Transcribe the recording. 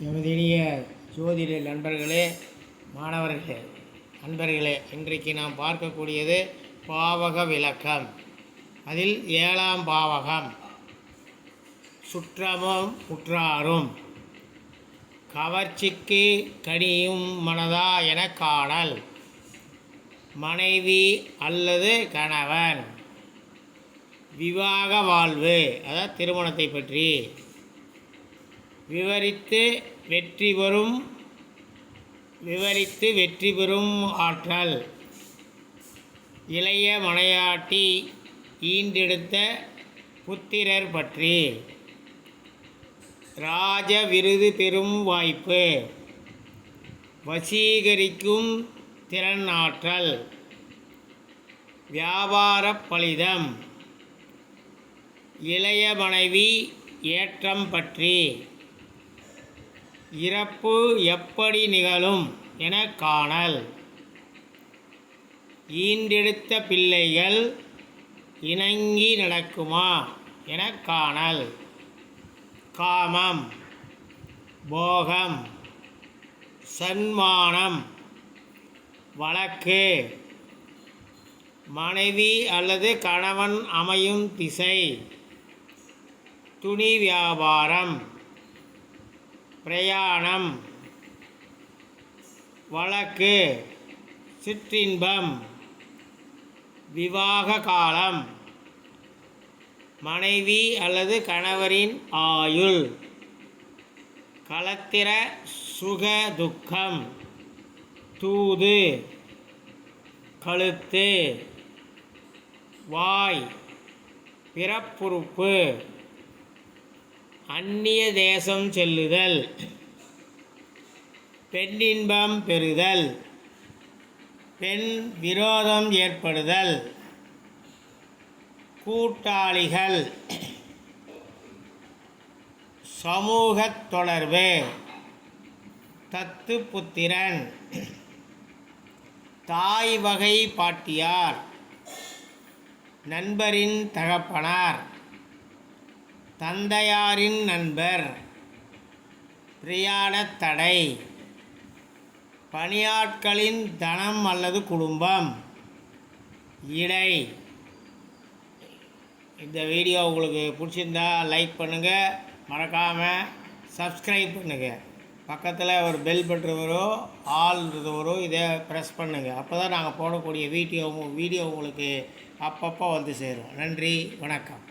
எமது இனிய ஜோதிட நண்பர்களே, மாணவர்களே, நண்பர்களே, இன்றைக்கு நாம் பார்க்கக்கூடியது பாவக விளக்கம். அதில் 7ஆம் பாவகம் சுற்றமும் உற்றாரும் கவர்ச்சிக்கு கனியும் மனதா என காணல். மனைவி அல்லது கணவன் விவாக வாழ்வு, அதாவது திருமணத்தை பற்றி விவரித்து வெற்றி பெறும் ஆற்றல். இளைய மனையாட்டி ஈண்டெடுத்த புத்திரர் பற்றி ராஜ விருது பெறும் வாய்ப்பு. வசீகரிக்கும் திறன் ஆற்றல். வியாபார பலிதம். இளைய மனைவி ஏற்றம் பற்றி இறப்பு எப்படி நிகழும் என காணல். ஈண்டெடுத்த பிள்ளைகள் இணங்கி நடக்குமா என காணல். காமம், போகம், சன்மானம், வழக்கு. மனைவி அல்லது கணவன் அமையும் திசை. துணி வியாபாரம், பிரயாணம், வழக்கு, சிற்றின்பம், விவாக காலம். மனைவி அல்லது கணவரின் ஆயுள். களத்திர சுக துக்கம். தூது, கழுத்து, வாய், பிறப்புறுப்பு. அந்நிய தேசம் செல்லுதல். பெண்ணின்பம் பெறுதல். பெண் விரோதம் ஏற்படுதல். கூட்டாளிகள். சமூகத் தொடர்பு. தத்து புத்திரன். தாய் வகை பாட்டியார். நண்பரின் தகப்பனார். தந்தையாரின் நண்பர். பிரயாணத் தடை. பணியாட்களின் தனம் அல்லது குடும்பம். இடை. இந்த வீடியோ உங்களுக்கு பிடிச்சிருந்தா லைக் பண்ணுங்கள், மறக்காமல் சப்ஸ்கிரைப் பண்ணுங்கள். பக்கத்தில் ஒரு பெல் பட்டன் வரும், ஆல் வரும், இதை ப்ரெஸ் பண்ணுங்கள். அப்போ தான் நாங்கள் போடக்கூடிய வீடியோ உங்களுக்கு அப்பப்போ வந்து சேரும். நன்றி, வணக்கம்.